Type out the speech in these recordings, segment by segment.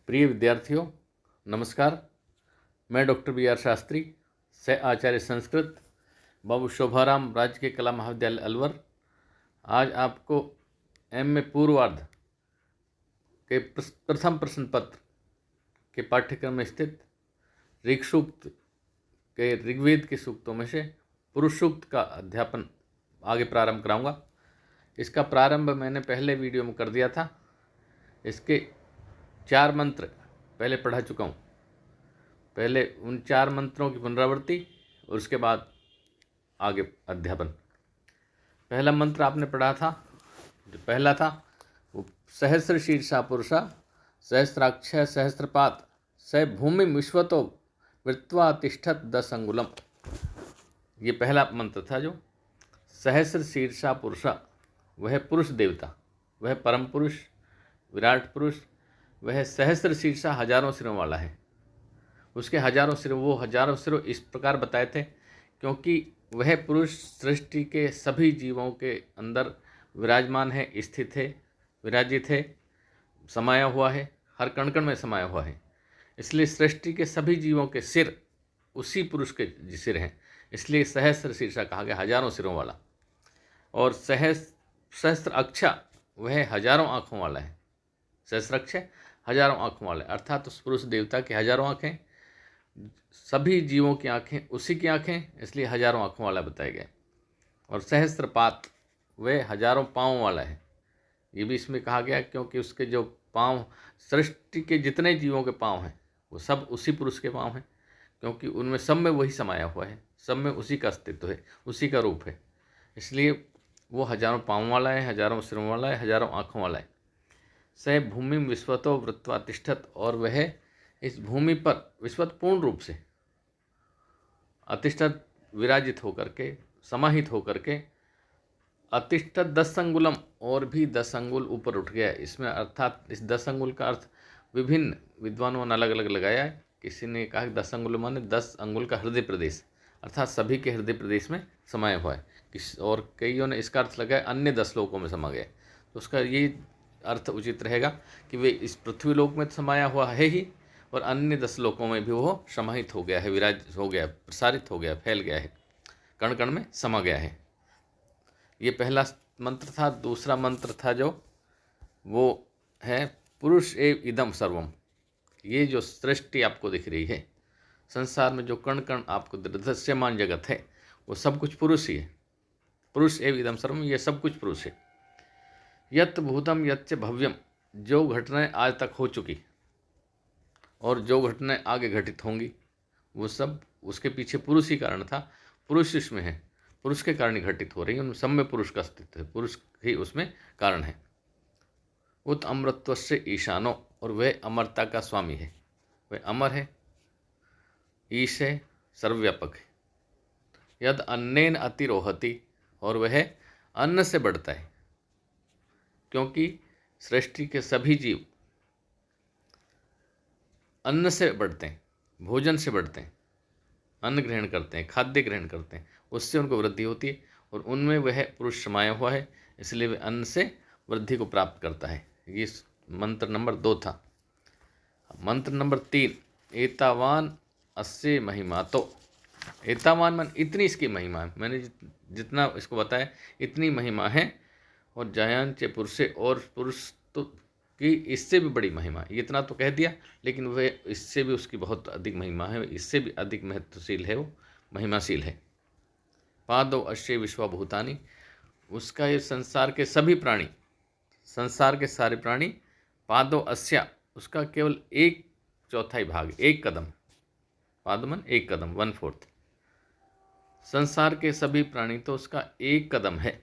प्रिय विद्यार्थियों, नमस्कार। मैं डॉक्टर बी आर शास्त्री, सह आचार्य संस्कृत, बाबू शोभाराम राजकीय कला महाविद्यालय अलवर, आज आपको एम ए पूर्वार्ध के प्रथम प्रश्न पत्र के पाठ्यक्रम में स्थित ऋग सूक्त के ऋग्वेद के सूक्तों में से पुरुष सूक्त का अध्यापन आगे प्रारंभ कराऊंगा। इसका प्रारंभ मैंने पहले वीडियो में कर दिया था। इसके 4 मंत्र पहले पढ़ा चुका हूँ। पहले उन 4 मंत्रों की पुनरावृत्ति और उसके बाद आगे अध्यापन। पहला मंत्र आपने पढ़ा था, जो पहला था वो सहस्र शीर्षा पुरुषा सहस्राक्ष सहस्रपात स भूमि विश्वतो वृत्वा तिष्ठत 10 अंगुलम। ये पहला मंत्र था। जो सहस्र शीर्षा पुरुषा, वह पुरुष देवता, वह परम पुरुष, विराट पुरुष, वह सहस्र शीर्षा हजारों सिरों वाला है। उसके हजारों सिरों, वो हजारों सिरों इस प्रकार बताए थे क्योंकि वह पुरुष सृष्टि के सभी जीवों के अंदर विराजमान है, स्थित है, विराजित है, समाया हुआ है, हर कण कण में समाया हुआ है। इसलिए सृष्टि के सभी जीवों के सिर उसी पुरुष के सिर हैं। इसलिए सहस्र शीर्षा कहा गया, हजारों सिरों वाला। और सहस्र अक्षा, वह हजारों आँखों वाला है। सहस्राक्ष हजारों आँखों वाला है, अर्थात उस पुरुष देवता की हजारों आँखें, सभी जीवों की आँखें उसी की आँखें, इसलिए हजारों आँखों वाला बताया गया। और सहस्त्रपात, वह हजारों पाँव वाला है। ये भी इसमें कहा गया क्योंकि उसके जो पाँव, सृष्टि के जितने जीवों के पाँव हैं वो सब उसी पुरुष के पाँव हैं, क्योंकि उनमें सब में वही समाया हुआ है, सब में उसी का अस्तित्व है, उसी का रूप है। इसलिए वो हजारों पाँव वाला है, हजारों सिरों वाला है, हजारों आँखों वाला है। स भूमि विश्वतो वृत्वा तिष्ठत, और वह इस भूमि पर विश्वत पूर्ण रूप से अतिष्ठत, विराजित होकर के, समाहित होकर के, अतिष्ठत 10 अंगुलम, और भी 10 अंगुल ऊपर उठ गया। इसमें अर्थात इस 10 अंगुल का अर्थ विभिन्न विद्वानों ने अलग अलग लगाया है। किसी ने कहा 10 अंगुल माने 10 अंगुल का हृदय प्रदेश, अर्थात सभी के हृदय प्रदेश में समाया हुआ है। और कईयों ने इसका अर्थ लगाया अन्य 10 लोकों में समा गया। तो उसका ये अर्थ उचित रहेगा कि वे इस पृथ्वी लोक में समाया हुआ है ही, और अन्य 10 लोकों में भी वो समाहित हो गया है, विराज हो गया, प्रसारित हो गया, फैल गया है, कण कण में समा गया है। ये पहला मंत्र था। दूसरा मंत्र था जो वो है पुरुष एव इदम सर्वम। ये जो सृष्टि आपको दिख रही है, संसार में जो कण कण आपको दृश्यमान जगत है, वो सब कुछ पुरुष ही है। पुरुष एव इदम सर्वम, ये सब कुछ पुरुष है। यत् भूतम यच्च भव्यम, जो घटनाएं आज तक हो चुकी और जो घटनाएं आगे घटित होंगी, वो सब उसके पीछे पुरुष ही कारण था। पुरुष इसमें है, पुरुष के कारण ही घटित हो रही है। उन सब में पुरुष का अस्तित्व है, पुरुष ही उसमें कारण है। उत अमृतत्व से ईशानो, और वह अमरता का स्वामी है, वह अमर है, ईश है, सर्वव्यापक है। यद अन्नेन अतिरोहति, और वह अन्न से बढ़ता है, क्योंकि सृष्टि के सभी जीव अन्न से बढ़ते हैं, भोजन से बढ़ते हैं, अन्न ग्रहण करते हैं, खाद्य ग्रहण करते हैं, उससे उनको वृद्धि होती है, और उनमें वह पुरुष समाया हुआ है, इसलिए वह अन्न से वृद्धि को प्राप्त करता है। ये मंत्र नंबर 2 था। मंत्र नंबर 3, एतावान अस्य महिमा। तो एतावान मन इतनी इसकी महिमा है, मैंने जितना इसको बताया इतनी महिमा है। और जयांच पुरुषे, और पुरुष तो की इससे भी बड़ी महिमा है। इतना तो कह दिया, लेकिन वह इससे भी उसकी बहुत अधिक महिमा है, इससे भी अधिक महत्वशील है, वो महिमाशील है। पादो अश्य विश्वभूतानि, उसका ये संसार के सभी प्राणी, संसार के सारे प्राणी, पादो अस्या, उसका केवल 1/4 भाग, 1 कदम, पादमन 1 कदम, 1/4। संसार के सभी प्राणी तो उसका 1 कदम है।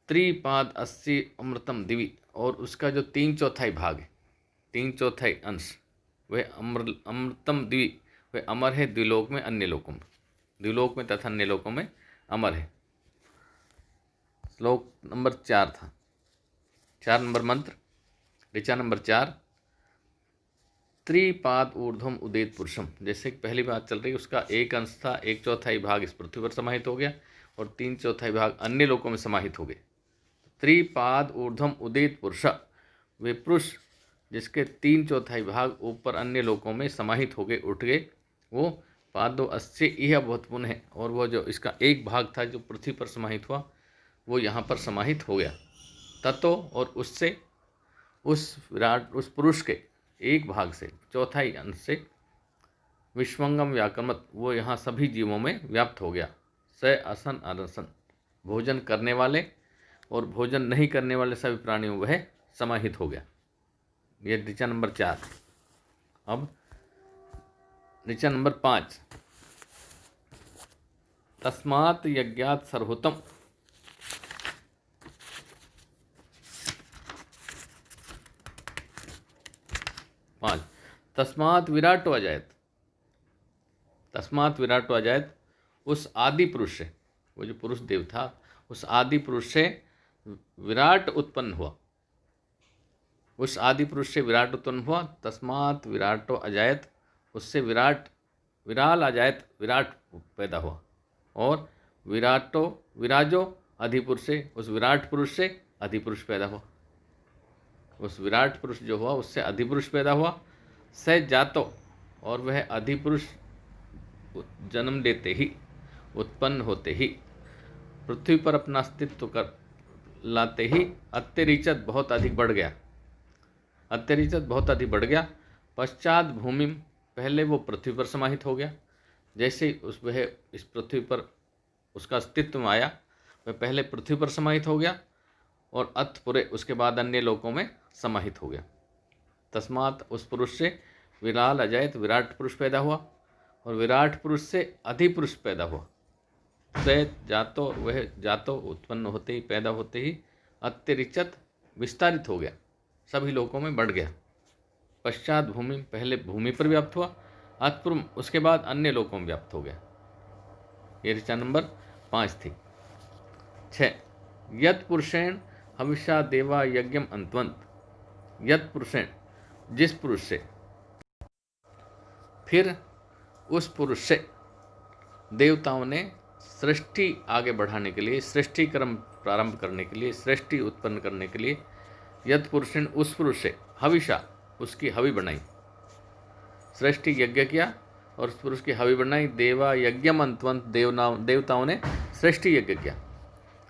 त्रिपाद अस्सी अमृतम दिवी, और उसका जो 3/4 भाग है, 3/4 अंश, वह अमृतम दिवी, वह अमर है द्विलोक में, अन्य लोकों में, द्विलोक में तथा अन्य लोकों में अमर है। श्लोक नंबर 4 था, 4 नंबर मंत्र, ऋचा नंबर 4। त्रिपाद ऊर्ध्वम उदेत पुरुषम, जैसे पहली बात चल रही, उसका 1 अंश था, 1/4 भाग इस पृथ्वी पर समाहित हो गया, और 3/4 भाग अन्य लोकों में समाहित हो गए। त्रिपाद ऊर्ध्वम उदित पुरुष, वे पुरुष जिसके 3/4 भाग ऊपर अन्य लोकों में समाहित हो गए, उठ गए, वो पादो अस्य यह बहुत पुण्य है। और वो जो इसका एक भाग था जो पृथ्वी पर समाहित हुआ, वो यहाँ पर समाहित हो गया। ततो, और उससे, उस विराट, उस पुरुष के एक भाग से, चौथाई अंश से, विश्वंगम व्याक्रमत, वो यहाँ सभी जीवों में व्याप्त हो गया। स असन अनसन, भोजन करने वाले और भोजन नहीं करने वाले सभी प्राणियों वह समाहित हो गया। ये ऋचा नंबर 4। अब ऋचा नंबर 5, तस्मात् यज्ञात् सर्वोत्तम। 5, तस्मात् विराटो अजायत। तस्मात् विराटो अजायत, उस आदि पुरुष से, वो जो पुरुष देव था, उस आदि पुरुष से विराट उत्पन्न हुआ। उस आदि पुरुष से विराट उत्पन्न हुआ। तस्मात् विराटो अजायत, उससे विराट, विराल अजायत, विराट पैदा हुआ। और विराटो विराजो अधिपुरुष से, उस विराट पुरुष से अधिपुरुष पैदा हुआ। उस विराट पुरुष जो हुआ उससे अधिपुरुष पैदा हुआ। स जातो, और वह अधिपुरुष जन्म लेते ही, उत्पन्न होते ही, पृथ्वी पर अपना अस्तित्व कर लाते ही अत्यरिचत बहुत अधिक बढ़ गया। अत्यरिचत बहुत अधिक बढ़ गया। पश्चात भूमि, पहले वो पृथ्वी पर समाहित हो गया। जैसे उस वह इस पृथ्वी पर उसका अस्तित्व में आया, वह पहले पृथ्वी पर समाहित हो गया और अत पूरे उसके बाद अन्य लोकों में समाहित हो गया। तस्मात, उस पुरुष से विराल अजायत, विराट पुरुष पैदा हुआ। और विराट पुरुष से अधिपुरुष पैदा हुआ। स जातो, वह जातो उत्पन्न होते ही, पैदा होते ही, अत्यरिचत विस्तारित हो गया, सभी लोकों में बढ़ गया। पश्चात भूमि, पहले भूमि पर व्याप्त हुआ। अतपूर्व, उसके बाद अन्य लोकों में व्याप्त हो गया। ये ऋचा नंबर 5 थी। 6, यत पुरुषेण हविषा देवा यज्ञम अंतवंत। यत पुरुषेण, जिस पुरुष से, फिर उस पुरुष से देवताओं ने सृष्टि आगे बढ़ाने के लिए, सृष्टि क्रम प्रारंभ करने के लिए, सृष्टि उत्पन्न करने के लिए, यत पुरुषेण, उस पुरुष से, हविषा, उसकी हवि बनाई, सृष्टि यज्ञ किया और उस पुरुष की हवि बनाई। देवा यज्ञम अंतवंत, देवताओं ने सृष्टि यज्ञ किया।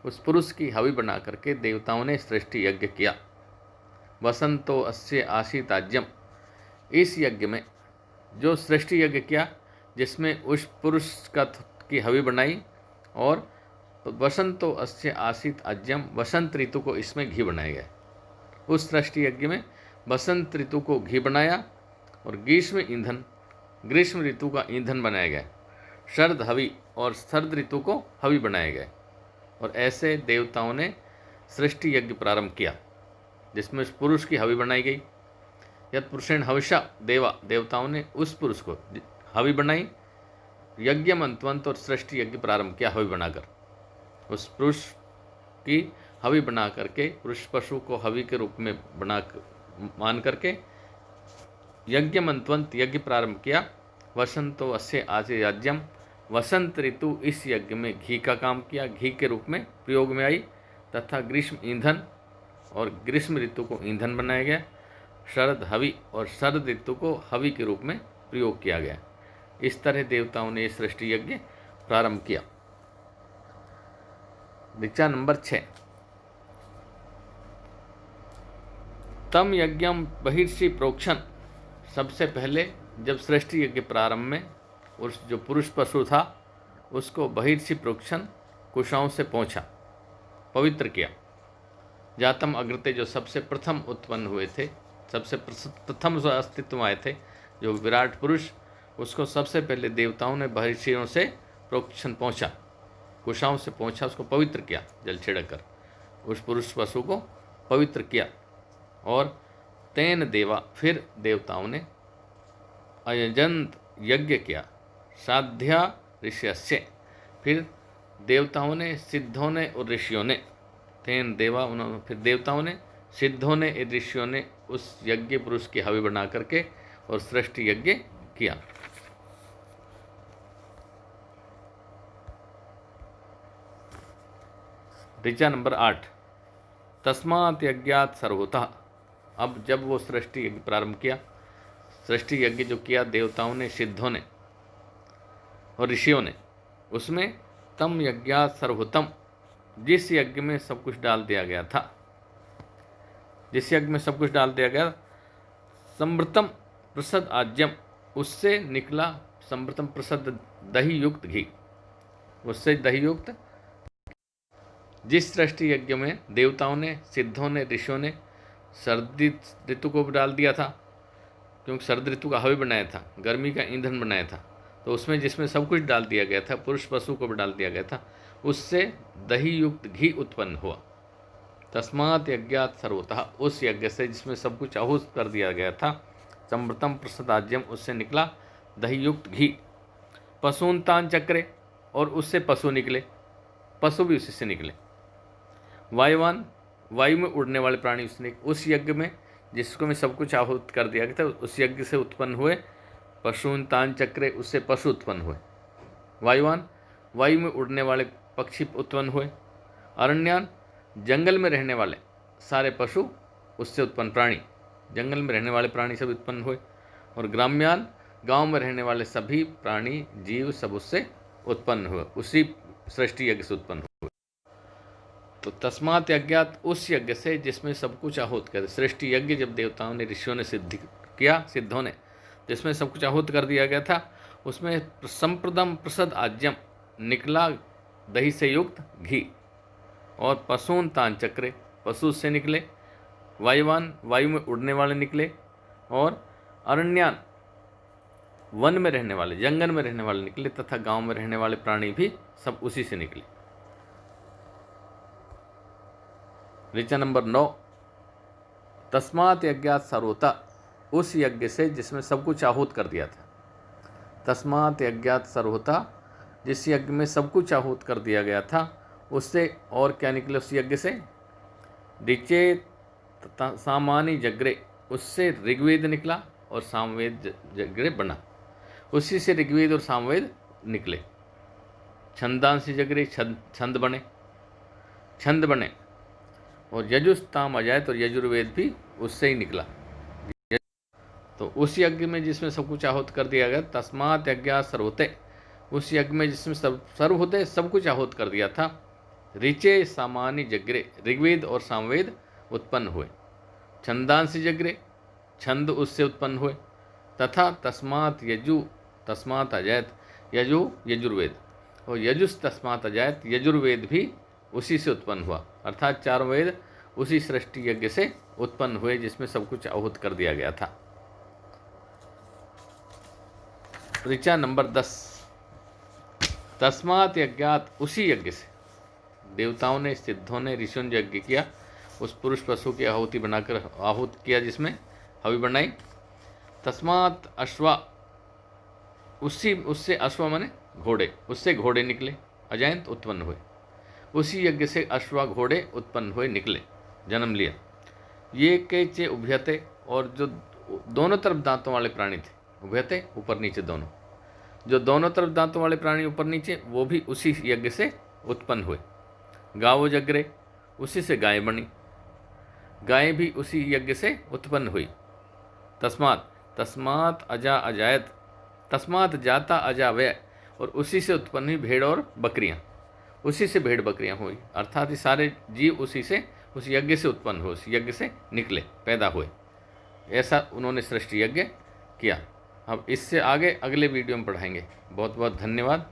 उस पुरुष की हवि बना करके देवताओं ने सृष्टि यज्ञ किया। वसंतो अस्य आशीताज्यम, इस यज्ञ में, जो सृष्टि यज्ञ किया जिसमें उस पुरुष की हवि बनाई, और वसंतो अस्य आसीत अज्यम, वसंत ऋतु को इसमें घी बनाया गया। उस सृष्टि यज्ञ में वसंत ऋतु को घी बनाया और ग्रीष्म ऋतु का ईंधन बनाया गया। शरद हवि, और शरद ऋतु को हवि बनाया गया। और ऐसे देवताओं ने सृष्टि यज्ञ प्रारंभ किया जिसमें उस पुरुष की हवि बनाई गई। यत पुरुषेण हविषा देवा, देवताओं ने उस पुरुष को हवि बनाई, यज्ञ मंतवंत, और सृष्टि यज्ञ प्रारंभ किया हवि बनाकर। उस पुरुष की हवि बना करके, पुरुष पशु को हवि के रूप में मान करके यज्ञ मंतवंत, यज्ञ प्रारंभ किया। वसंतो अस्य आशीर्याज्यम, वसंत ऋतु इस यज्ञ में घी का काम किया, घी के रूप में प्रयोग में आई। तथा ग्रीष्म ईंधन, और ग्रीष्म ऋतु को ईंधन बनाया गया। शरद हवि, और शरद ऋतु को हवि के रूप में प्रयोग किया गया। इस तरह देवताओं ने सृष्टि यज्ञ प्रारंभ किया। ऋचा नंबर 6, तम यज्ञम बहिर्षि प्रोक्षण, सबसे पहले जब सृष्टि यज्ञ प्रारंभ में उस जो पुरुष पशु था उसको बहिर्षि प्रोक्षण, कुशाओं से पहुँचा, पवित्र किया। जातम अग्रते, जो सबसे प्रथम उत्पन्न हुए थे, सबसे प्रथम जो अस्तित्व में आए थे, जो विराट पुरुष, उसको सबसे पहले देवताओं ने बहिर्षियों से प्रोक्षण पहुँचा, कुशाओं से पहुँचा, उसको पवित्र किया, जल छिड़क कर उस पुरुष पशु को पवित्र किया। और तेन देवा, फिर देवताओं ने अयजंत यज्ञ किया, साध्या ऋष्यस्य, फिर देवताओं ने, सिद्धों ने और ऋषियों ने, तेन देवा, उन्होंने, फिर देवताओं ने, सिद्धों ने, ऋषियों ने उस यज्ञ पुरुष की हवि बना करके और सृष्टि यज्ञ किया। ऋचा नंबर 8, तस्मात् यज्ञात् सर्वतः, अब जब वो सृष्टि यज्ञ प्रारंभ किया, सृष्टि यज्ञ जो किया देवताओं ने, सिद्धों ने और ऋषियों ने, उसमें तम यज्ञात सर्वोत्तम, जिस यज्ञ में सब कुछ डाल दिया गया था, जिस यज्ञ में सब कुछ डाल दिया गया, समृतम प्रसद आज्यम, उससे निकला समृतम प्रसद दही युक्त घी, उससे दही युक्त। जिस सृष्टि यज्ञ में देवताओं ने, सिद्धों ने, ऋषियों ने सर्दी ऋतु को डाल दिया था, क्योंकि सर्द ऋतु का हवा बनाया था, गर्मी का ईंधन बनाया था, तो उसमें जिसमें सब कुछ डाल दिया गया था, पुरुष पशु को भी डाल दिया गया था, उससे दही युक्त घी उत्पन्न हुआ। तस्मात् यज्ञात सर्वतः, उस यज्ञ से जिसमें सब कुछ आहूत कर दिया गया था, समृतम प्रसदाज्यम, उससे निकला दही युक्त घी। पशूनतान चक्रे, और उससे पशु निकले, पशु भी उसी से निकले। वायुवान, वायु में उड़ने वाले प्राणी उसने, उस यज्ञ में जिसको में सब कुछ आहूत कर दिया गया था, उस यज्ञ से उत्पन्न हुए। पशूनतान चक्रे, उससे पशु उत्पन्न हुए। वायुवान, वायु में उड़ने वाले पक्षी उत्पन्न हुए। अरण्यान, जंगल में रहने वाले सारे पशु, उससे उत्पन्न प्राणी, जंगल में रहने वाले प्राणी सब उत्पन्न हुए। और ग्राम्यान, गांव में रहने वाले सभी प्राणी जीव सब उससे उत्पन्न हुए, उसी सृष्टि यज्ञ से उत्पन्न हुए। तो तस्मात् यज्ञात, उस यज्ञ से जिसमें सब कुछ आहूत कर, सृष्टि यज्ञ जब देवताओं ने, ऋषियों ने सिद्ध किया, सिद्धों ने, जिसमें सब कुछ आहूत कर दिया गया था, उसमें संप्रदम प्रसद आज्यम, निकला दही से युक्त घी। और पशून तान चक्रे, पशु से निकले। वायुवान, वायु में उड़ने वाले निकले। और अरण्यान, वन में रहने वाले, जंगल में रहने वाले निकले, तथा गांव में रहने वाले प्राणी भी सब उसी से निकले। ऋचा नंबर 9, तस्मात् यज्ञात सर्वोता, उस यज्ञ से जिसमें सब कुछ आहूत कर दिया था। तस्मात् यज्ञात सर्वोता, जिस यज्ञ में सब कुछ आहूत कर दिया गया था, उससे और क्या निकले उस यज्ञ से? ऋचे सामानी जग्रे, उससे ऋग्वेद निकला और सामवेद जग्रे बना, उसी से ऋग्वेद और सामवेद निकले। छंदांसी जग्रे, छंद बने, छंद बने। और यजुस्ताम अजायत, और यजुर्वेद भी उससे ही निकला। तो उस यज्ञ में जिसमें सब कुछ आहूत कर दिया गया, तस्मात् यज्ञात सर्वोते, उस यज्ञ में जिसमें सर्व होते सब कुछ आहूत कर दिया था। ऋचे सामानी जग्रे, ऋग्वेद और सामवेद उत्पन्न हुए। छंदांसी जग्रे, छंद उससे उत्पन्न हुए। तथा तस्मात् यजु तस्मात् अजायत, यजु यजुर्वेद, और यजुस तस्मात् अजायत, यजुर्वेद भी उसी से उत्पन्न हुआ। अर्थात चारों वेद उसी सृष्टि यज्ञ से उत्पन्न हुए जिसमें सब कुछ आहूत कर दिया गया था। ऋचा नंबर 10, तस्मात् यज्ञात, उसी यज्ञ से देवताओं ने, सिद्धों ने, ऋषियों ने यज्ञ किया, उस पुरुष पशु की आहुति बनाकर आहूत किया, जिसमें हवि बनाई। तस्मात् अश्वा, उससे अश्व माने घोड़े, उससे घोड़े निकले, अजयंत उत्पन्न हुए। उसी यज्ञ से अश्वा घोड़े उत्पन्न हुए, निकले, जन्म लिया। ये कैचे उभयते, और जो दोनों तरफ दांतों वाले प्राणी थे, उभयते ऊपर नीचे दोनों, जो दोनों तरफ दांतों वाले प्राणी ऊपर नीचे, वो भी उसी यज्ञ से उत्पन्न हुए। गावो जग्रे, उसी से गाय बनी, गाय भी उसी यज्ञ से उत्पन्न हुई। तस्मात् अजा अजायत, तस्मात् जाता अजा व्यय, और उसी से उत्पन्न हुई भेड़ और बकरियां, उसी से भेड़ बकरियां हुई। अर्थात ये सारे जीव उसी से, उस यज्ञ से उत्पन्न हुए, उस यज्ञ से निकले, पैदा हुए। ऐसा उन्होंने सृष्टि यज्ञ किया। अब इससे आगे अगले वीडियो में पढ़ाएंगे। बहुत बहुत धन्यवाद।